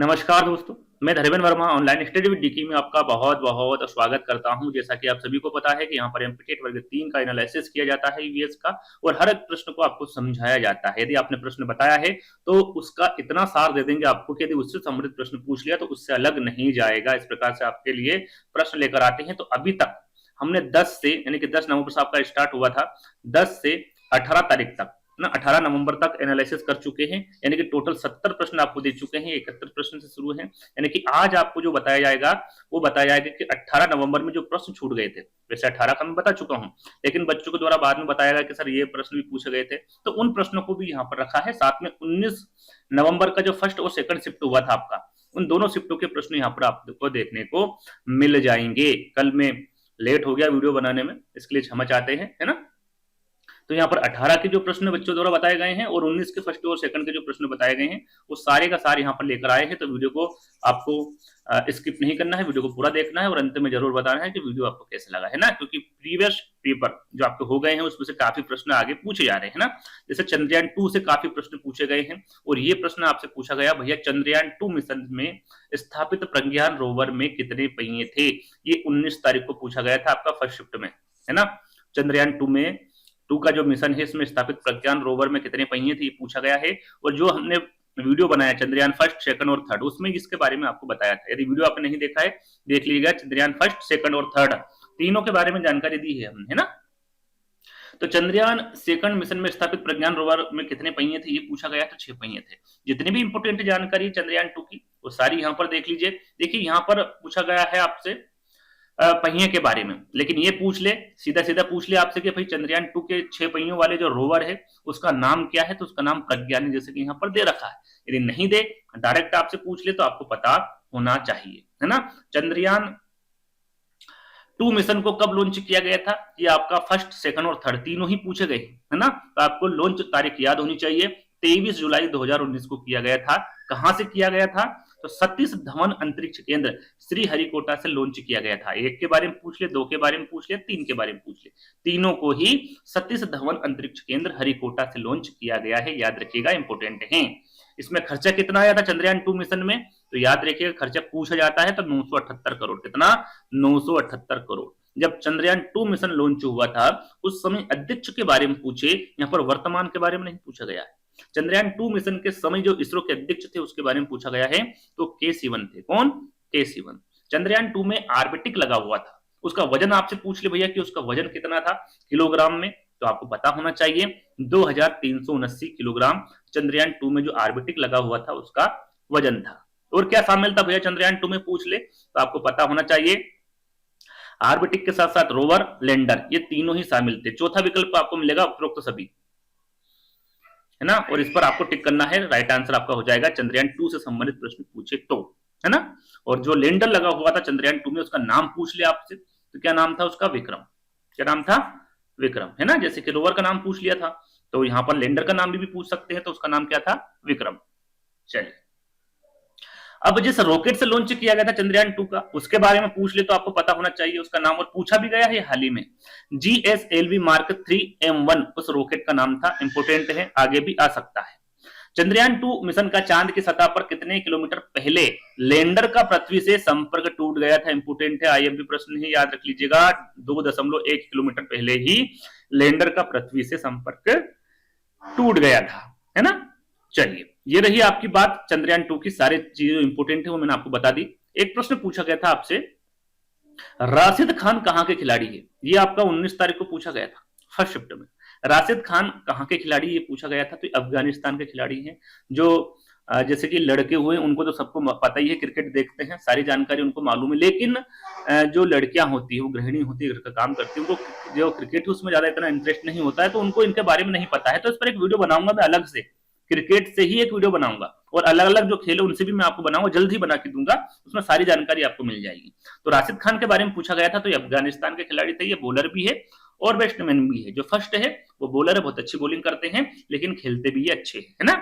नमस्कार दोस्तों, मैं Dharmendra Verma online study with DK में आपका बहुत-बहुत स्वागत करता हूं। जैसा कि आप सभी को पता है कि यहाँ पर एमपीटेट वर्ग 3 का एनालिसिस किया जाता है ईवीएस का और हर एक प्रश्न को आपको समझाया जाता है। यदि आपने प्रश्न बताया है तो उसका इतना सार दे देंगे आपको कि यदि उससे संबंधित प्रश्न पूछ लिया तो उससे अलग नहीं जाएगा। इस प्रकार से आपके लिए प्रश्न लेकर आते हैं। तो अभी तक हमने 10 से यानी कि 10 नवंबर से आपका स्टार्ट हुआ था, 10 से 18 तारीख तक ना 18 नवंबर तक एनालिसिस कर चुके हैं। यानी कि टोटल 70 प्रश्न आपको दे चुके हैं, 71 प्रश्न से शुरू है। यानी कि आज आपको जो बताया जाएगा वो बताया जाएगा कि 18 नवंबर में जो प्रश्न छूट गए थे, वैसे 18 का मैं बता चुका हूं, लेकिन बच्चों के द्वारा बाद में बताया गया कि सर ये प्रश्न भी पूछे गए थे, तो उन प्रश्नों को भी यहाँ पर रखा है। साथ में 19 नवंबर का जो फर्स्ट और सेकंड शिफ्ट हुआ था आपका, उन दोनों शिफ्टों के प्रश्न यहाँ पर आपको देखने को मिल जाएंगे। कल में लेट हो गया वीडियो बनाने में, इसके लिए क्षमा चाहते हैं, है ना। तो यहाँ पर 18 के जो प्रश्न बच्चों द्वारा बताए गए हैं और 19 के फर्स्ट और सेकंड के जो प्रश्न बताए गए हैं वो सारे का सारे यहाँ पर लेकर आए हैं। तो वीडियो को आपको स्किप नहीं करना है, वीडियो को पूरा देखना है और अंत में जरूर बताना है कि वीडियो आपको कैसे लगा, है ना। क्योंकि प्रीवियस पेपर जो आपके हो गए हैं उसमें से काफी प्रश्न आगे पूछे जा रहे हैं ना। जैसे चंद्रयान 2 से काफी प्रश्न पूछे गए हैं और ये प्रश्न आपसे पूछा गया, भैया चंद्रयान 2 मिशन में स्थापित प्रज्ञान रोवर में कितने पहिए थे। ये 19 तारीख को पूछा गया था आपका फर्स्ट शिफ्ट में, है ना। चंद्रयान 2 का जो मिशन है इसमें स्थापित प्रज्ञान रोवर में कितने पहिए थे ये पूछा गया है। और जो हमने वीडियो बनाया चंद्रयान फर्स्ट, सेकंड और थर्ड, उसमें इसके बारे में आपको बताया था। यदि वीडियो आपने नहीं देखा है देख लीजिएगा। चंद्रयान फर्स्ट, सेकंड और थर्ड तीनों के बारे में जानकारी दी है हमने, है ना। तो चंद्रयान सेकंड मिशन में स्थापित प्रज्ञान रोवर में कितने पहिए थे ये पूछा गया था, 6 पहिए थे। जितनी भी इंपोर्टेंट जानकारी चंद्रयान 2 की वो सारी यहाँ पर देख लीजिए। देखिए यहाँ पर पूछा गया है आपसे पहिए के बारे में, लेकिन ये पूछ ले सीधा सीधा पूछ ले आपसे कि भाई चंद्रयान 2 के 6 पहियों वाले जो रोवर है उसका नाम क्या है, तो उसका नाम प्रज्ञान है, जैसे कि यहाँ पर दे रखा है। यदि नहीं दे डायरेक्ट आपसे पूछ ले तो आपको पता होना चाहिए, है ना। चंद्रयान 2 मिशन को कब लॉन्च किया गया था, ये आपका फर्स्ट, सेकंड और थर्ड तीनों ही पूछे गए, है ना। तो आपको लॉन्च तारीख याद होनी चाहिए, 23 जुलाई 2019 को किया गया था। कहां से किया गया था, तो सतीश धवन अंतरिक्ष केंद्र श्रीहरिकोटा से लॉन्च किया गया था। एक के बारे में पूछ ले, दो के बारे में पूछ ले, तीन के बारे में पूछ ले, तीनों को ही सतीश धवन अंतरिक्ष केंद्र हरिकोटा से लॉन्च किया गया है, याद रखिएगा, इंपोर्टेंट है। इसमें खर्चा कितना आया था चंद्रयान 2 मिशन में, तो याद रखिएगा खर्चा पूछा जाता है तो 978 करोड़। कितना, 978 करोड़। जब चंद्रयान 2 मिशन लॉन्च हुआ था उस समय अध्यक्ष के बारे में पूछे, यहाँ पर वर्तमान के बारे में नहीं पूछा गया है। चंद्रयान 2 मिशन के समय जो इसरो के अध्यक्ष थे उसके बारे में पूछा गया है, तो के सिवन थे। कौन, के सिवन। चंद्रयान 2 में ऑर्बिटिक लगा हुआ था, उसका वजन आपसे पूछ ले भैया कि उसका वजन कितना था किलोग्राम में, तो आपको पता होना चाहिए 2379 किलोग्राम चंद्रयान 2 में जो ऑर्बिटिक लगा हुआ था उसका वजन था। और क्या शामिल था भैया चंद्रयान 2 में पूछ ले तो आपको पता होना चाहिए, ऑर्बिटिक के साथ साथ रोवर, लैंडर, ये तीनों ही शामिल थे। चौथा विकल्प आपको मिलेगा उपरोक्त सभी, है ना। और इस पर आपको टिक करना है, राइट आंसर आपका हो जाएगा चंद्रयान 2 से संबंधित प्रश्न पूछे तो, है ना। और जो लैंडर लगा हुआ था चंद्रयान 2 में उसका नाम पूछ ले आपसे, तो क्या नाम था उसका, विक्रम। क्या नाम था, विक्रम, है ना। जैसे कि रोवर का नाम पूछ लिया था तो यहाँ पर लैंडर का नाम भी पूछ सकते हैं, तो उसका नाम क्या था, विक्रम। चलिए, अब जिस रॉकेट से लॉन्च किया गया था चंद्रयान 2 का उसके बारे में पूछ ले तो आपको पता होना चाहिए उसका नाम, और पूछा भी गया है हाल ही में, GSLV Mark 3 M1 उस रॉकेट का नाम था। इंपोर्टेंट है, आगे भी आ सकता है। चंद्रयान 2 मिशन का चांद की सतह पर कितने किलोमीटर पहले लैंडर का पृथ्वी से संपर्क टूट गया था। इंपोर्टेंट है, IMP प्रश्न है, याद रख लीजिएगा। 2.1 किलोमीटर पहले ही लैंडर का पृथ्वी से संपर्क टूट गया था, है ना। चलिए, ये रही आपकी बात चंद्रयान 2 की, सारी चीजें इंपोर्टेंट है वो मैंने आपको बता दी। एक प्रश्न पूछा गया था आपसे, राशिद खान कहां के खिलाड़ी है, ये आपका 19 तारीख को पूछा गया था फर्स्ट शिफ्ट में। राशिद खान कहां के खिलाड़ी ये पूछा गया था, तो अफगानिस्तान के खिलाड़ी हैं। जो जैसे कि लड़के हुए उनको तो सबको पता ही है, क्रिकेट देखते हैं, सारी जानकारी उनको मालूम है, लेकिन जो लड़कियां होती है वो गृहिणी होती है, घर का काम करती है, उनको जो क्रिकेट है उसमें ज्यादा इतना इंटरेस्ट नहीं होता है, तो उनको इनके बारे में नहीं पता है। तो इस पर एक वीडियो बनाऊंगा मैं अलग से, क्रिकेट से ही एक वीडियो बनाऊंगा, और अलग अलग जो खेल है उनसे भी मैं आपको बनाऊंगा, जल्द ही बना के दूंगा, उसमें सारी जानकारी आपको मिल जाएगी। तो राशिद खान के बारे में पूछा गया था, तो ये अफगानिस्तान के खिलाड़ी थे, ये बॉलर भी है और बैट्समैन भी है। जो फर्स्ट है वो बॉलर है, बहुत अच्छी बॉलिंग करते हैं, लेकिन खेलते भी ये अच्छे है ना।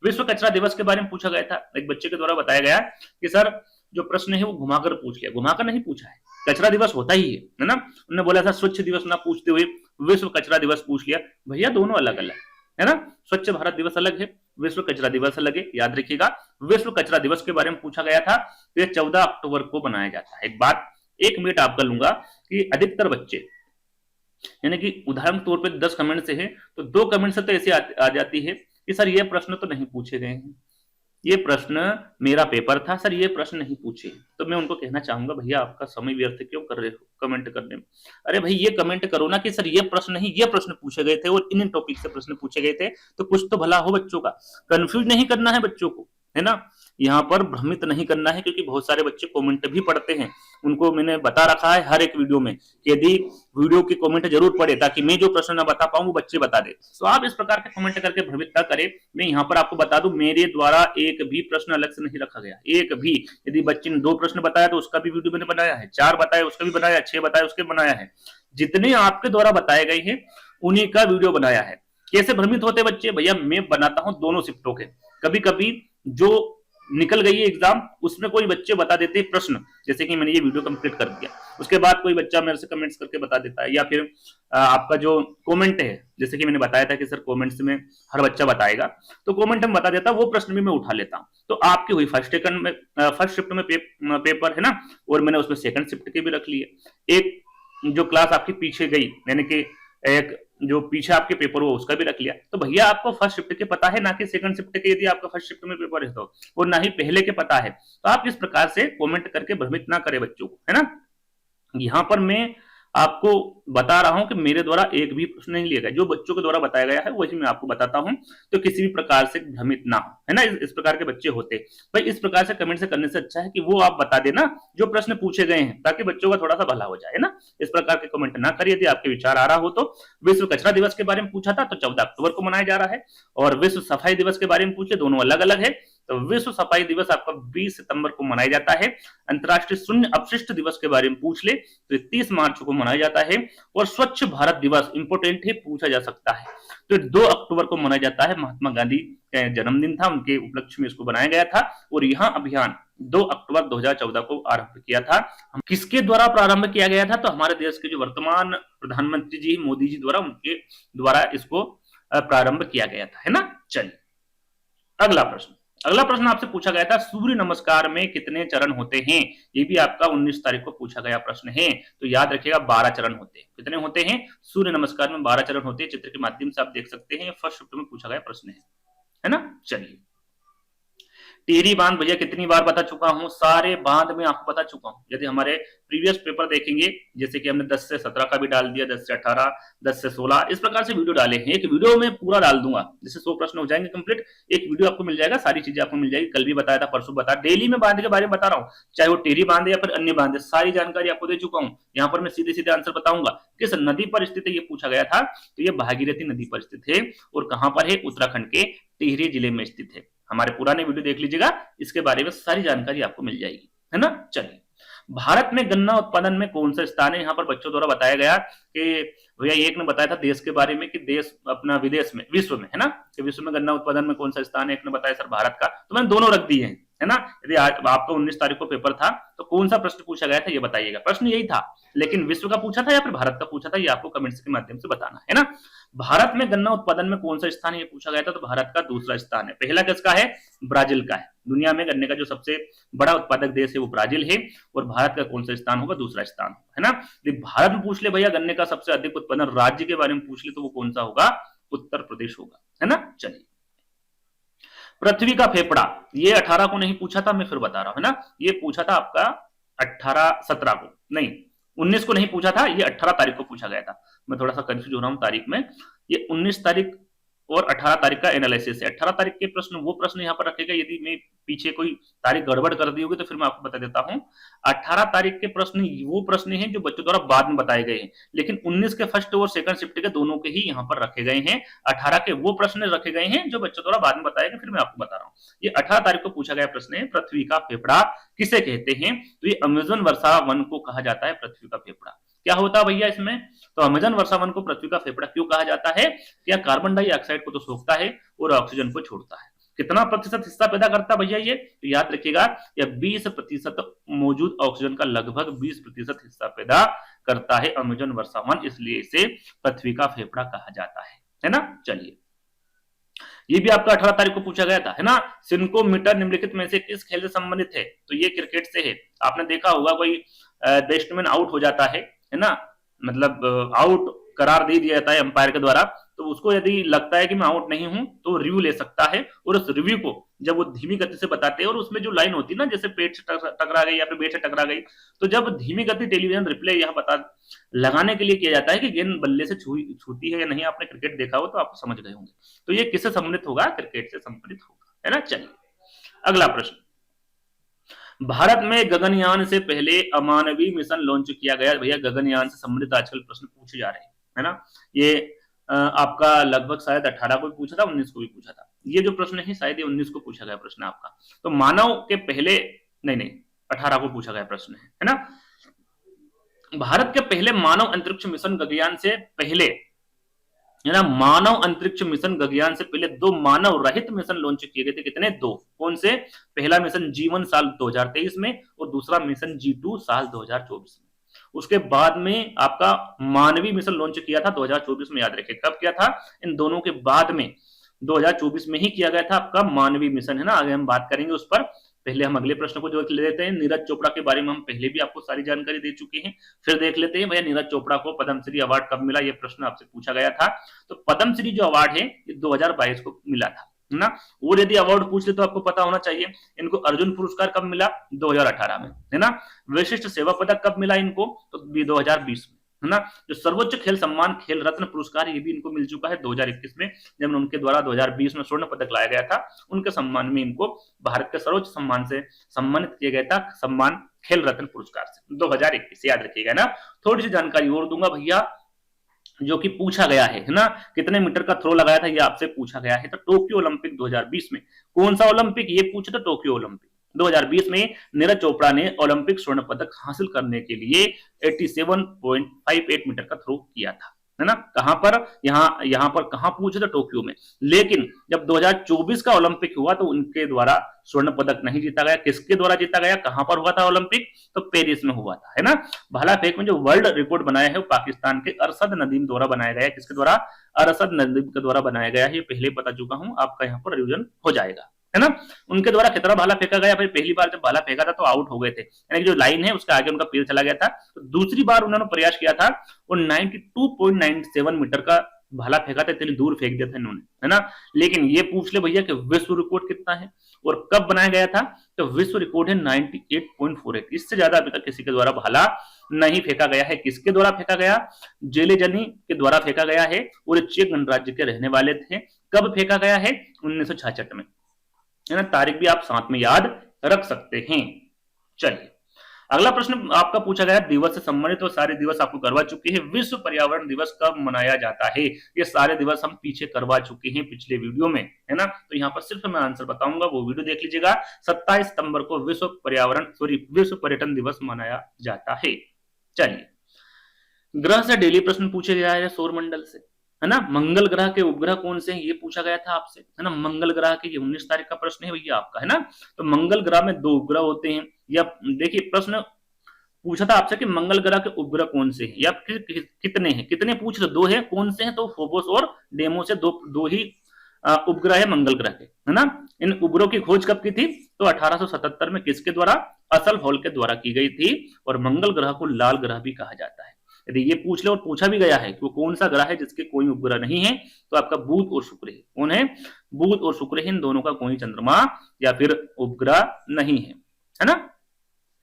विश्व कचरा दिवस के बारे में पूछा गया था, एक बच्चे के द्वारा बताया गया कि सर जो प्रश्न है वो घुमाकर पूछ लिया, घुमाकर नहीं पूछा है, कचरा दिवस होता ही है ना। उन्होंने बोला था स्वच्छ दिवस ना पूछते हुए विश्व कचरा दिवस पूछ लिया, भैया दोनों अलग अलग, है ना। स्वच्छ भारत दिवस अलग है, विश्व कचरा दिवस अलग है, याद रखिएगा। विश्व कचरा दिवस के बारे में पूछा गया था, तो ये 14 अक्टूबर को मनाया जाता है। एक बात 1 मिनट आपका लूंगा कि अधिकतर बच्चे, यानी कि उदाहरण के तौर पे 10 कमेंट से है तो 2 कमेंट से तो ऐसे आ जाती है कि सर ये प्रश्न तो नहीं पूछे गए हैं, ये प्रश्न मेरा पेपर था सर, ये प्रश्न नहीं पूछे। तो मैं उनको कहना चाहूंगा भैया आपका समय व्यर्थ क्यों कर रहे हो कमेंट करने में। अरे भाई ये कमेंट करो ना कि सर ये प्रश्न नहीं, ये प्रश्न पूछे गए थे और इन टॉपिक से प्रश्न पूछे गए थे, तो कुछ तो भला हो बच्चों का। कंफ्यूज नहीं करना है बच्चों को, है ना, यहाँ पर भ्रमित नहीं करना है, क्योंकि बहुत सारे बच्चे कमेंट भी पढ़ते हैं। उनको मैंने बता रखा है हर एक वीडियो में कि यदि वीडियो की कमेंट जरूर पढ़े ताकि मैं जो प्रश्न ना बता पाऊं वो बच्चे बता दे। तो आप इस प्रकार के कमेंट करके भ्रमित ना करें। मैं यहाँ पर आपको बता दूं मेरे द्वारा एक भी प्रश्न अलग से नहीं रखा गया, एक भी। यदि बच्चे ने 2 प्रश्न बताया तो उसका भी वीडियो मैंने बनाया है, 4 बताया उसका भी बनाया, 6 बताया उसके बनाया है। जितने आपके द्वारा बताए गए हैं उन्हीं का वीडियो बनाया है। कैसे भ्रमित होते बच्चे, भैया मैं बनाता हूं दोनों शिफ्टों के। कभी कभी जो निकल गई है एग्जाम उसमें कोई बच्चे बता देते हैं प्रश्न, जैसे कि मैंने ये वीडियो कंप्लीट कर दिया, उसके बाद कोई बच्चा मेरे से कमेंट्स करके बता देता है, या फिर आपका जो कमेंट है, जैसे कि मैंने बताया था कि सर कमेंट्स में हर बच्चा बताएगा, तो कमेंट में बता देता, वो प्रश्न भी मैं उठा लेता हूं। तो आपकी हुई फर्स्ट शिफ्ट में पेपर है ना, और मैंने उसमें सेकंड शिफ्ट के भी रख लिए। एक जो क्लास आपकी पीछे गई, यानी कि एक जो पीछे आपके पेपर हो उसका भी रख लिया। तो भैया आपको फर्स्ट शिफ्ट के पता है ना कि सेकंड शिफ्ट के, यदि आपका फर्स्ट शिफ्ट में पेपर है तो, और ना ही पहले के पता है। तो आप इस प्रकार से कमेंट करके भ्रमित ना करें बच्चों को, है ना। यहां पर मैं आपको बता रहा हूं कि मेरे द्वारा एक भी प्रश्न नहीं लिया गया, जो बच्चों के द्वारा बताया गया है वही मैं आपको बताता हूं, तो किसी भी प्रकार से भ्रमित ना हो, है ना। इस प्रकार के बच्चे होते भाई, इस प्रकार से कमेंट से करने से अच्छा है कि वो आप बता देना जो प्रश्न पूछे गए हैं, ताकि बच्चों का थोड़ा सा भला हो जाए, है ना। इस प्रकार के कमेंट ना करिए। यदि आपके विचार आ रहा हो तो विश्व कचरा दिवस के बारे में पूछा था तो 14 अक्टूबर को मनाया जा रहा है, और विश्व सफाई दिवस के बारे में पूछे, दोनों अलग अलग है। तो विश्व सफाई दिवस आपका 20 सितंबर को मनाया जाता है। अंतर्राष्ट्रीय शून्य अपशिष्ट दिवस के बारे में पूछ ले तो 30 मार्च को मनाया जाता है। और स्वच्छ भारत दिवस इंपोर्टेंट है, पूछा जा सकता है, तो 2 अक्टूबर को मनाया जाता है। महात्मा गांधी का जन्मदिन था, उनके उपलक्ष्य में इसको बनाया गया था। और यहां अभियान 2 अक्टूबर 2014 को आरंभ किया था। किसके द्वारा प्रारंभ किया गया था, तो हमारे देश के जो वर्तमान प्रधानमंत्री जी मोदी जी द्वारा, उनके द्वारा इसको प्रारंभ किया गया था, है ना। चलिए अगला प्रश्न आपसे पूछा गया था, सूर्य नमस्कार में कितने चरण होते हैं। ये भी आपका 19 तारीख को पूछा गया प्रश्न है। तो याद रखिएगा 12 चरण होते हैं। कितने होते हैं, सूर्य नमस्कार में 12 चरण होते हैं। चित्र के माध्यम से आप देख सकते हैं, फर्स्ट शिफ्ट में पूछा गया प्रश्न है ना। चलिए, टिहरी बांध भैया कितनी बार बता चुका हूं, सारे बांध में आपको बता चुका हूं। यदि हमारे प्रीवियस पेपर देखेंगे, जैसे कि हमने 10 से 17 का भी डाल दिया, 10 से 18, 10 से 16, इस प्रकार से वीडियो डाले हैं। एक वीडियो में पूरा डाल दूंगा, जैसे 100 प्रश्न हो जाएंगे कंप्लीट, एक वीडियो आपको मिल जाएगा, सारी चीजें आपको मिल जाएगी। कल भी बताया था, परसों बताया, डेली में बांध के बारे में बता रहा हूँ, चाहे वो टिहरी बांध या फिर अन्य बांध, सारी जानकारी आपको दे चुका हूँ। यहाँ पर मैं सीधे सीधे आंसर बताऊंगा। किस नदी पर स्थित है ये पूछा गया था, तो ये भागीरथी नदी पर स्थित है। और कहां पर है, उत्तराखंड के टिहरी जिले में स्थित है। हमारे पुराने वीडियो देख लीजिएगा, इसके बारे में सारी जानकारी आपको मिल जाएगी, है ना। चलिए, भारत में गन्ना उत्पादन में कौन सा स्थान है। यहाँ पर बच्चों द्वारा बताया गया कि भैया एक ने बताया था देश के बारे में कि देश अपना विदेश में, विश्व में, है ना, कि विश्व में गन्ना उत्पादन में कौन सा स्थान है। एक ने बताया सर भारत का, तो मैंने दोनों रख दिए हैं, है ना। यदि आपका 19 तारीख को पेपर था तो कौन सा प्रश्न पूछा गया था ये बताइएगा। प्रश्न यही था, लेकिन विश्व का पूछा था या फिर भारत का पूछा था, ये आपको कमेंट्स के माध्यम से बताना है ना। भारत में गन्ना उत्पादन में कौन सा स्थान है ये पूछा गया था, तो भारत का दूसरा स्थान है। पहला किसका है, ब्राजील का है। दुनिया में गन्ने का जो सबसे बड़ा उत्पादक देश है वो ब्राजील है। और भारत का कौन सा स्थान होगा, दूसरा स्थान, है ना। भारत में पूछ ले भैया गन्ने का सबसे अधिक उत्पादन राज्य के बारे में पूछ ले तो वो कौन सा होगा, उत्तर प्रदेश होगा, है ना। चलिए, पृथ्वी का फेफड़ा, ये 18 को नहीं पूछा था, मैं फिर बता रहा हूं, है ना। ये पूछा था आपका 17 को नहीं, 19 को नहीं पूछा था, ये 18 तारीख को पूछा गया था। मैं थोड़ा सा कंफ्यूज हो रहा हूं तारीख में। ये 19 तारीख और 18 तारीख का एनालिसिस है। 18 तारीख के प्रश्न, वो प्रश्न यहाँ पर रखेगा। यदि मैं पीछे कोई तारीख गड़बड़ कर दी होगी तो फिर मैं आपको बता देता हूँ। 18 तारीख के प्रश्न वो प्रश्न हैं जो बच्चों द्वारा बाद में बताए गए हैं, लेकिन 19 के फर्स्ट और सेकंड शिफ्ट के दोनों के ही यहाँ पर रखे गए हैं। 18 के वो प्रश्न रखे गए हैं जो बच्चों द्वारा बाद में बताए गए, फिर मैं आपको बता रहा हूँ। ये 18 तारीख को पूछा गया प्रश्न है, पृथ्वी का फेफड़ा किसे कहते हैं। तो ये अमेज़न वर्षा वन को कहा जाता है पृथ्वी का फेफड़ा। क्या होता है भैया इसमें, तो अमेज़न वर्षा वन को पृथ्वी का फेफड़ा क्यों कहा जाता है, क्या कार्बन डाइऑक्साइड को तो सोखता है और ऑक्सीजन को छोड़ता है। कितना प्रतिशत हिस्सा पैदा करता है भैया ये, तो याद रखिएगा यह 20% मौजूद ऑक्सीजन का लगभग 20% हिस्सा पैदा करता है अमेज़न वर्षा वन, इसलिए इसे पृथ्वी का फेफड़ा कहा जाता है ना। चलिए, ये भी आपका 18 तारीख को पूछा गया था, है ना। सिन्कोमीटर निम्नलिखित में से किस खेल से संबंधित है? तो ये क्रिकेट से है। आपने देखा होगा कोई बैट्समैन आउट हो जाता है ना, मतलब आउट करार दे दिया जाता है अंपायर के द्वारा, तो उसको यदि लगता है कि मैं आउट नहीं हूं तो रिव्यू ले सकता है, और उस रिव्यू को जब वो धीमी गति से बताते हैं, और उसमें जो लाइन होती है ना, जैसे पेट से टकरा गई या फिर बेट से टकरा गई, तो जब धीमी गति टेलीविजन रिप्ले यह पता लगाने के लिए किया जाता है कि गेंद बल्ले से छूती है या नहीं, आपने क्रिकेट देखा हो तो आप समझ गए होंगे। तो ये किससे संबंधित होगा? क्रिकेट से संबंधित होगा, है ना। चलिए अगला प्रश्न, भारत में गगनयान से पहले अमानवीय मिशन लॉन्च किया गया। भैया गगनयान से संबंधित आजकल प्रश्न पूछे जा रहे हैं, है ना। ये आपका लगभग शायद 18 को भी पूछा था, 19 को भी पूछा था। ये जो प्रश्न है शायद ये 19 को पूछा गया प्रश्न आपका। तो मानव के पहले, नहीं 18 को पूछा गया प्रश्न है ना। भारत के पहले मानव अंतरिक्ष मिशन गगनयान से पहले, है ना, मानव अंतरिक्ष मिशन गगनयान से पहले 2 मानव रहित मिशन लॉन्च किए गए थे। कितने? 2। कौन से? पहला मिशन G1 साल 2023 में, और दूसरा मिशन G2 साल 2024 में। उसके बाद में आपका मानवीय मिशन लॉन्च किया था 2024 में, याद रखिए। कब किया था? इन दोनों के बाद में 2024 में ही किया गया था आपका मानवीय मिशन, है ना। आगे हम बात करेंगे उस पर। पहले हम अगले प्रश्न को जो ले लेते हैं। नीरज चोपड़ा के बारे में हम पहले भी आपको सारी जानकारी दे चुके हैं। फिर देख लेते हैं भैया नीरज चोपड़ा को पद्मश्री अवार्ड कब मिला, ये प्रश्न आपसे पूछा गया था। तो पद्मश्री जो अवार्ड है ये 2022 को मिला था, है ना। और यदि अवार्ड पूछ ले तो आपको पता होना चाहिए इनको अर्जुन पुरस्कार कब मिला? 2018 में, है ना। विशिष्ट सेवा पदक कब मिला इनको? तो 2020 में, है ना। जो सर्वोच्च खेल सम्मान खेल रत्न पुरस्कार ये भी इनको मिल चुका है 2021 में, जब उनके द्वारा 2020 में स्वर्ण पदक लाया गया था। उनके सम्मान में इनको भारत के सर्वोच्च सम्मान से सम्मानित किया गया था, सम्मान खेल रत्न पुरस्कार से 2021, याद रखिएगा ना। थोड़ी सी जानकारी और दूंगा भैया, जो कि पूछा गया है ना। कितने मीटर का थ्रो लगाया था ये आपसे पूछा गया है। तो टोक्यो ओलंपिक 2020 में, कौन सा ओलंपिक ये पूछा था? टोक्यो ओलंपिक 2020 में नीरज चोपड़ा ने ओलंपिक स्वर्ण पदक हासिल करने के लिए 87.58 मीटर का थ्रो किया था, है ना। कहां पर? यहां पर कहां पूछे? तो टोक्यो में। लेकिन जब 2024 का ओलंपिक हुआ तो उनके द्वारा स्वर्ण पदक नहीं जीता गया। किसके द्वारा जीता गया? कहां पर हुआ था ओलंपिक? तो पेरिस में हुआ था, है ना। भाला फेंक में जो वर्ल्ड रिकॉर्ड बनाया है वो पाकिस्तान के अरशद नदीम द्वारा बनाया गया है। किसके द्वारा? अरशद नदीम के द्वारा बनाया गया है। ये पहले बता चुका हूं, आपका यहाँ पर रिविजन हो जाएगा, है ना। उनके द्वारा कितना भाला फेंका गया? फिर पहली बार जब भाला फेंका था तो आउट हो गए थे, यानी जो लाइन है उसके आगे उनका पैर चला गया था। तो दूसरी बार उन्होंने प्रयास किया था और 92.97 मीटर का भाला फेंका था, इतनी दूर फेंक दिया था इन्होंने, है ना। लेकिन ये पूछ ले भैया कि विश्व रिकॉर्ड कितना है और कब बनाया गया था? तो विश्व रिकॉर्ड है 98.48। इससे ज्यादा अभी तक किसी के द्वारा भाला नहीं फेंका गया है। किसके द्वारा फेंका गया? जेलेजनी के द्वारा फेंका गया है, और चेक गणराज्य के रहने वाले थे। कब फेंका गया है? 1966 में, है ना। तारीख भी आप साथ में याद रख सकते हैं। चलिए अगला प्रश्न आपका पूछा गया दिवस से संबंधित, और सारे दिवस आपको करवा चुके हैं। विश्व पर्यावरण दिवस कब मनाया जाता है? ये सारे दिवस हम पीछे करवा चुके हैं पिछले वीडियो में, है ना। तो यहाँ पर सिर्फ मैं आंसर बताऊंगा, वो वीडियो देख लीजिएगा। 27 सितंबर को विश्व पर्यटन दिवस मनाया जाता है। चलिए ग्रह से डेली प्रश्न पूछे गया है सौरमंडल से, है ना। मंगल ग्रह के उपग्रह कौन से हैं ये पूछा गया था आपसे, है ना। मंगल ग्रह के, ये 19 तारीख का प्रश्न है भैया आपका, है ना। तो मंगल ग्रह में 2 उपग्रह होते हैं। या देखिए प्रश्न पूछा था आपसे कि मंगल ग्रह के उपग्रह कौन से हैं या कितने हैं। कितने पूछ रहे? 2 है। कौन से हैं? तो फोबोस और डेमो से दो ही उपग्रह है मंगल ग्रह के, है ना। इन उपग्रहों की खोज कब की थी? तो 1877 में। किसके द्वारा? असल हॉल के द्वारा की गई थी। और मंगल ग्रह को लाल ग्रह भी कहा जाता है। यदि ये पूछ ले और पूछा भी गया है कि वो कौन सा ग्रह है जिसके कोई उपग्रह नहीं है, तो आपका बुध और शुक्र है। कौन है? बुध और शुक्र है। इन दोनों का कोई चंद्रमा या फिर उपग्रह नहीं है ना।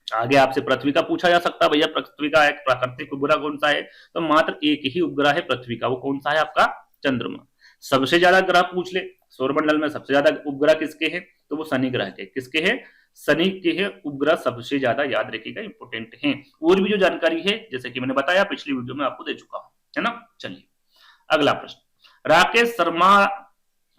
आगे आपसे पृथ्वी का पूछा जा सकता है, भैया पृथ्वी का एक प्राकृतिक उपग्रह कौन सा है? तो मात्र एक ही उपग्रह है पृथ्वी का, वो कौन सा है? आपका चंद्रमा। सबसे ज्यादा ग्रह पूछ ले सौरमंडल में सबसे ज्यादा उपग्रह किसके हैं? तो वो शनि ग्रह के। किसके हैं? शनि के है उपग्रह सबसे ज्यादा, याद रखिएगा, इंपोर्टेंट है। और भी जो जानकारी है जैसे कि मैंने बताया पिछली वीडियो में आपको दे चुका हूं, है ना। चलिए अगला प्रश्न, राकेश शर्मा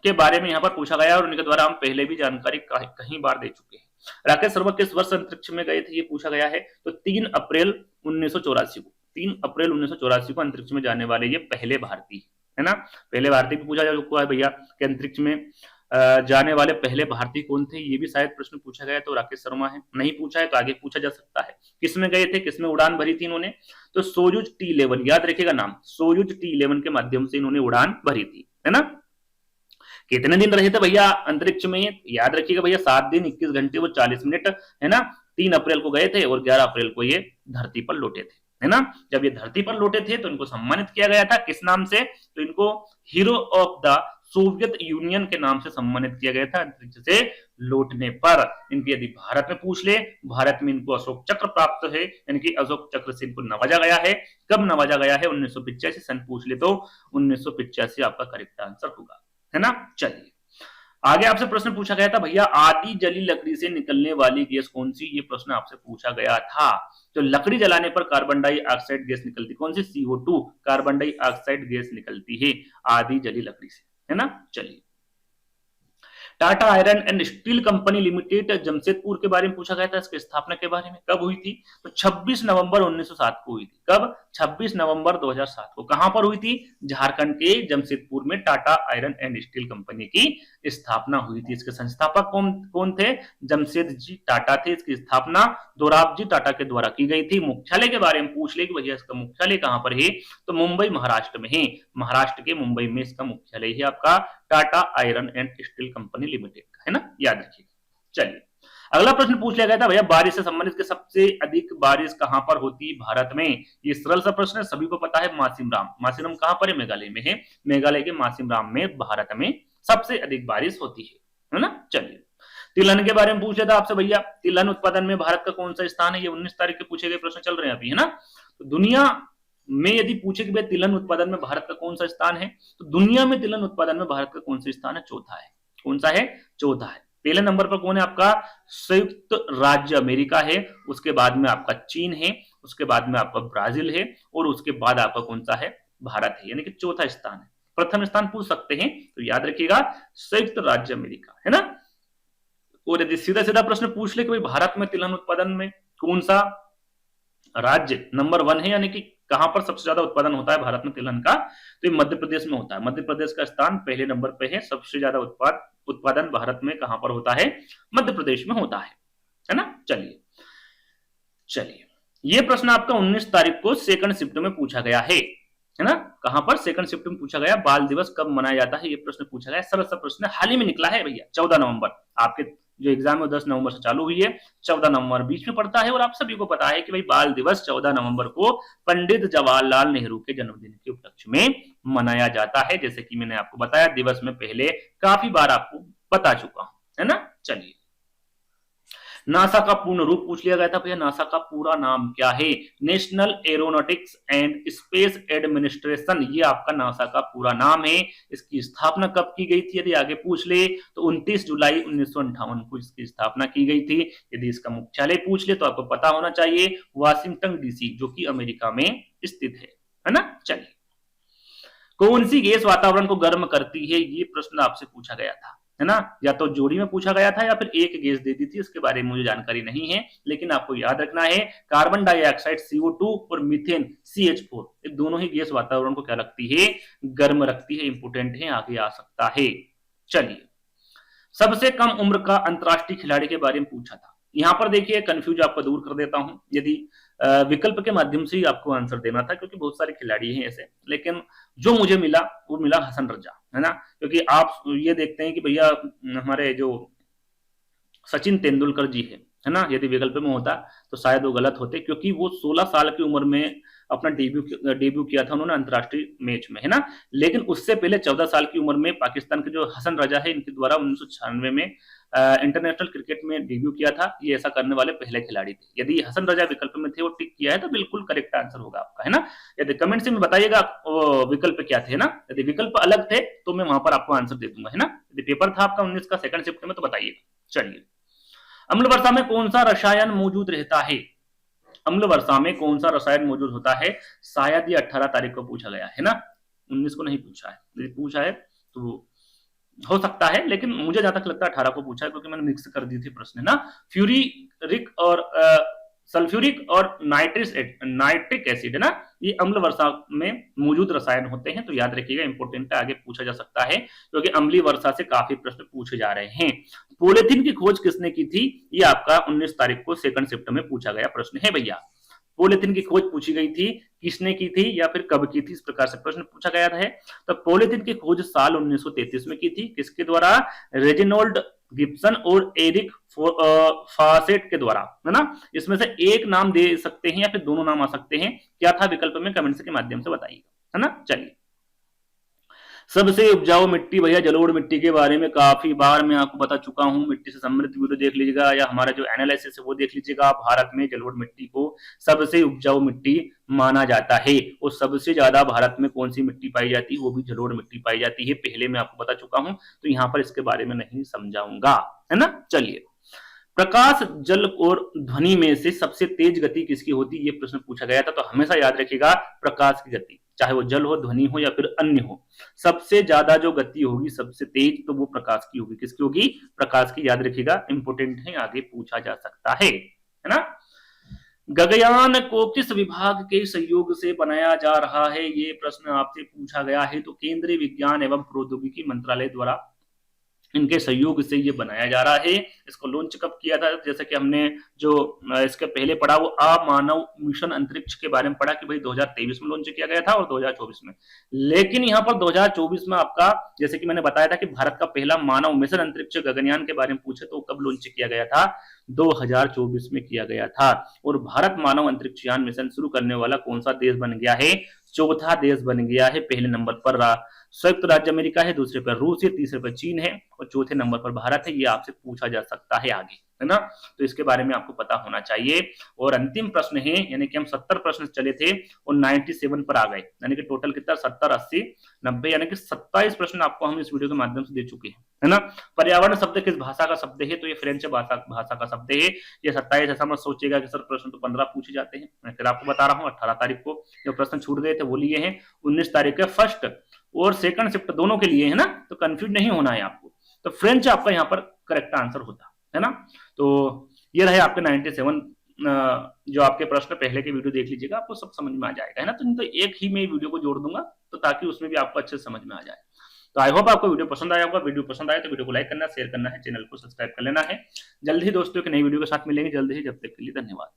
के बारे में यहाँ पर पूछा गया और उनके द्वारा हम पहले भी जानकारी कहीं बार दे चुके हैं। राकेश शर्मा किस वर्ष अंतरिक्ष में गए थे ये पूछा गया है। तो 3 अप्रैल 1984 को, 3 अप्रैल 1984 को अंतरिक्ष में जाने वाले ये पहले भारतीय, है ना। पहले भारतीय भी पूछा जा चुका है भैया कि अंतरिक्ष में जाने वाले पहले भारतीय कौन थे, ये भी शायद प्रश्न पूछा गया। तो राकेश शर्मा है। नहीं पूछा है तो आगे पूछा जा सकता है। किसमें गए थे? किसमें उड़ान भरी थी इन्होंने? तो सोयूज T11, याद रखिएगा नाम, सोयूज T11 के माध्यम से इन्होंने उड़ान भरी थी, है ना। कितने दिन रहे थे भैया अंतरिक्ष में? याद रखिएगा भैया, 7 दिन 21 घंटे वो 40 मिनट, है ना। 3 अप्रैल को गए थे और 11 अप्रैल को ये धरती पर लौटे थे, है ना। जब ये धरती पर लौटे थे तो इनको सम्मानित किया गया था, किस नाम से? तो इनको hero of the Soviet union के नाम से सम्मानित किया गया था अंतरिक्ष से लौटने पर। इनके यदि भारत में पूछ ले, भारत में इनको अशोक चक्र प्राप्त है, यानी कि अशोक चक्र से इनको नवाजा गया है। कब नवाजा गया है? 1985 सन पूछ ले तो 1985 आपका करेक्ट आंसर होगा, है ना। चलिए आगे आपसे प्रश्न पूछा गया था भैया, आदि जली लकड़ी से निकलने वाली गैस कौन सी? ये प्रश्न आपसे पूछा गया था। तो लकड़ी जलाने पर कार्बन डाइऑक्साइड गैस निकलती, कौन सी? CO2 कार्बन डाइऑक्साइड गैस निकलती है आदि जली लकड़ी से, है ना। चलिए Tata iron and steel company limited Jamshedpur के बारे में पूछा गया था, इसकी स्थापना के बारे में कब हुई थी? तो 26 नवंबर 1907 को हुई थी। कब? 26 नवंबर 2007 को। कहां पर हुई थी? झारखंड के जमशेदपुर में Tata iron and steel company की स्थापना हुई थी। इसके संस्थापक कौन थे? जमशेद जी टाटा थे। इसकी स्थापना दोराबजी टाटा के द्वारा की गई थी। मुख्यालय के बारे में पूछ ले कि भैया इसका मुख्यालय कहां पर है? तो मुंबई महाराष्ट्र में है। महाराष्ट्र के मुंबई में इसका मुख्यालय है आपका Tata iron and steel company limited का, है ना, याद रखिएगा। चलिए अगला प्रश्न पूछ लिया गया था भैया, बारिश से संबंधित के सबसे अधिक बारिश कहां पर होती है भारत में? ये सरल सा प्रश्न है, सभी को पता है, मासिमराम। मासिमराम कहां पर है? मेघालय में है। मेघालय के मासिमराम में भारत में सबसे अधिक बारिश होती है ना। चलिए तिलहन के बारे में पूछ लिया था आपसे भैया, तिलहन उत्पादन में भारत का कौन सा स्थान है? ये 19 तारीख के पूछे गए प्रश्न चल रहे हैं अभी, है ना। तो दुनिया में यदि पूछे कि भाई तिलहन उत्पादन में भारत का कौन सा स्थान है, तो दुनिया में तिलहन उत्पादन में भारत का कौन सा स्थान है? चौथा है। कौन सा है? चौथा है। पहले नंबर पर कौन है आपका? संयुक्त राज्य अमेरिका है, उसके बाद में आपका चीन है, उसके बाद में आपका ब्राजील है, और उसके बाद आपका कौन सा है? भारत है, यानी कि चौथा स्थान है। प्रथम स्थान पूछ सकते हैं तो याद रखिएगा संयुक्त राज्य अमेरिका, है ना। और यदि सीधा सीधा प्रश्न पूछ ले कि भाई भारत में तिलहन उत्पादन में कौन सा राज्य नंबर 1 है, यानी कि कहां पर सबसे ज्यादा उत्पादन होता है भारत में तिलहन का, तो ये मध्य प्रदेश में होता है। मध्य प्रदेश का स्थान पहले नंबर पे है। सबसे ज्यादा उत्पादन भारत में कहां पर होता है? मध्य प्रदेश में होता है ना। चलिए चलिए ये प्रश्न आपका 19 तारीख को सेकंड शिफ्ट में पूछा गया है ना। कहां पर? सेकंड शिफ्ट में पूछा गया। बाल दिवस कब मनाया जाता है? ये प्रश्न पूछा गया। सरल सा प्रश्न, हाल ही में निकला है भैया, 14 नवंबर। आपके जो एग्जाम है 10 नवंबर से चालू हुई है, 14 नवंबर बीच में पड़ता है। और आप सभी को पता है कि भाई बाल दिवस 14 नवंबर को पंडित जवाहरलाल नेहरू के जन्मदिन के उपलक्ष्य में मनाया जाता है। जैसे कि मैंने आपको बताया दिवस में पहले काफी बार आपको बता चुका हूं, है ना। चलिए नासा का पूर्ण रूप पूछ लिया गया था भैया, नासा का पूरा नाम क्या है? National aeronautics and space administration, ये आपका नासा का पूरा नाम है। इसकी स्थापना कब की गई थी? यदि आगे पूछ ले तो 29 जुलाई 1958 को इसकी स्थापना की गई थी। यदि इसका मुख्यालय पूछ ले तो आपको पता होना चाहिए वाशिंगटन DC, जो कि अमेरिका में स्थित है ना। चलिए कौन सी गैस वातावरण को गर्म करती है? ये प्रश्न आपसे पूछा गया था, है ना। या तो जोड़ी में पूछा गया था या फिर एक गैस दे दी थी, इसके बारे में मुझे जानकारी नहीं है, लेकिन आपको याद रखना है कार्बन डाइऑक्साइड CO2 और मीथेन CH4, ये दोनों ही गैस वातावरण को क्या रखती है? गर्म रखती है। इंपोर्टेंट है, आगे आ सकता है। चलिए सबसे कम उम्र का अंतरराष्ट्रीय खिलाड़ी के बारे में पूछा था। यहां पर देखिए कंफ्यूज आपको दूर कर देता हूं, यदि विकल्प के माध्यम से ही आपको आंसर देना था, क्योंकि बहुत सारे खिलाड़ी हैं ऐसे, लेकिन जो मुझे मिला वो मिला हसन रजा, है ना। क्योंकि आप ये देखते हैं कि भैया हमारे जो सचिन तेंदुलकर जी है ना, यदि विकल्प में होता तो शायद वो गलत होते, क्योंकि वो 16 साल की उम्र में अपना डेब्यू किया था उन्होंने अंतरराष्ट्रीय मैच में, है ना। लेकिन उससे पहले 14 साल की उम्र में पाकिस्तान के जो हसन रजा है, इनके द्वारा 1996 में इंटरनेशनल क्रिकेट में डेब्यू किया था। ये ऐसा करने वाले पहले खिलाड़ी थे। यदि हसन रजा विकल्प में थे, वो टिक किया है, तो बिल्कुल करेक्ट आंसर होगा आपका, है ना। यदि कमेंट से में बताइएगा विकल्प क्या थे ना। यदि विकल्प अलग थे तो मैं वहां पर आपको आंसर दे दूंगा, है ना। यदि पेपर था आपका 19 का सेकंड शिफ्ट में तो बताइएगा। चलिए अम्ल वर्षा में कौन सा रसायन मौजूद रहता है? अम्ल वर्षा में कौन सा रसायन मौजूद होता है? शायद ये 18 तारीख को पूछा गया है ना, 19 को नहीं पूछा है। यदि पूछा है तो हो सकता है, लेकिन मुझे जहां तक लगता है 18 को पूछा है, क्योंकि मैंने मिक्स कर दी थी प्रश्न ना। फ्यूरिक और सल्फ्यूरिक और नाइट्रिक एसिड, है ना, ये अम्ल वर्षा में मौजूद रसायन होते हैं। तो याद रखिएगा, इंपोर्टेंट है, आगे पूछा जा सकता है, क्योंकि अम्लीय वर्षा से काफी प्रश्न पूछे जा रहे हैं। पॉलीथीन की खोज किसने की थी? ये आपका 19 तारीख को सेकंड शिफ्ट में पूछा गया प्रश्न है भैया। पॉलीथीन की खोज पूछी गई थी, किसने की थी या फिर कब की थी, इस प्रकार से प्रश्न पूछा गया है। तो पॉलीथीन की खोज साल 1933 में की थी, किसके द्वारा, रेजिनोल्ड गिब्सन और एरिक फासेट के द्वारा, है ना। इसमें से एक नाम दे सकते हैं या फिर दोनों नाम आ सकते हैं, क्या था विकल्प में कमेंट्स के माध्यम से बताइएगा, है ना। चलिए, सबसे उपजाऊ मिट्टी, भैया जलोढ़ मिट्टी के बारे में काफी बार मैं आपको बता चुका हूं, मिट्टी से समृद्ध वीडियो देख लीजिएगा या हमारा जो एनालिसिस है वो देख लीजिएगा। भारत में जलोढ़ मिट्टी को सबसे उपजाऊ मिट्टी माना जाता है, और सबसे ज्यादा भारत में कौन सी मिट्टी पाई जाती है, वो भी जलोढ़ मिट्टी पाई जाती है, पहले मैं आपको बता चुका हूं, तो यहाँ पर इसके बारे में नहीं समझाऊंगा, है ना। चलिए, प्रकाश, जल और ध्वनि में से सबसे तेज गति किसकी होती है, ये प्रश्न पूछा गया था। तो हमेशा याद रखिएगा, प्रकाश की गति, चाहे वो जल हो, ध्वनि हो या फिर अन्य हो, सबसे ज्यादा जो गति होगी सबसे तेज, तो वो प्रकाश की होगी। किसकी होगी, प्रकाश की, याद रखिएगा, इंपोर्टेंट है, आगे पूछा जा सकता है ना। गगनयान को किस विभाग के सहयोग से बनाया जा रहा है, ये प्रश्न आपसे पूछा गया है। तो केंद्रीय विज्ञान एवं प्रौद्योगिकी मंत्रालय द्वारा इनके सहयोग से ये बनाया जा रहा है। इसको लॉन्च कब किया था, जैसे कि हमने जो इसके पहले पढ़ा, वो अमानव मिशन अंतरिक्ष के बारे में पढ़ा कि भाई 2023 में लॉन्च किया गया था और 2024 में। लेकिन यहाँ पर 2024 में आपका, जैसे कि मैंने बताया था कि भारत का पहला मानव मिशन अंतरिक्ष गगनयान के बारे में पूछे तो कब लॉन्च किया गया था, 2024 में किया गया था। और भारत मानव अंतरिक्ष यान मिशन शुरू करने वाला कौन सा देश बन गया है, चौथा देश बन गया है। पहले नंबर पर संयुक्त राज्य अमेरिका है, दूसरे पर रूस है, तीसरे पर चीन है और चौथे नंबर पर भारत है। ये आपसे पूछा जा सकता है आगे, है ना। तो इसके बारे में आपको पता होना चाहिए। और अंतिम प्रश्न है, यानी कि हम 70 प्रश्न चले थे और 97 पर आ गए, यानी कि टोटल कितना, 70, 80, 90, यानी कि 27 प्रश्न आपको हम इस वीडियो के माध्यम से दे चुके हैं, है ना। पर्यावरण शब्द किस भाषा का शब्द है, तो ये फ्रेंच भाषा का शब्द है। ये 27 ऐसा मत सोचिएगा कि सर प्रश्न तो 15 पूछे जाते हैं। मैं फिर आपको बता रहा हूँ, 18 तारीख को जो प्रश्न छूट गए थे वो लिए हैं, 19 तारीख के फर्स्ट और सेकंड शिफ्ट दोनों के लिए, है ना। तो कंफ्यूज नहीं होना है आपको। तो फ्रेंच आपका यहाँ पर करेक्ट आंसर होता है ना। तो ये रहे आपके 97 जो आपके प्रश्न, पहले के वीडियो देख लीजिएगा, आपको सब समझ में आ जाएगा, है ना। तो एक ही मैं वीडियो को जोड़ दूंगा, तो ताकि उसमें भी आपको अच्छे से समझ में आ जाए। तो आई होप आपको वीडियो पसंद आया होगा। वीडियो पसंद आए तो वीडियो को लाइक करना, शेयर करना है, चैनल को सब्सक्राइब कर लेना है। जल्द ही दोस्तों की नई वीडियो के साथ मिलेंगे, जल्द ही, जब तक के लिए धन्यवाद।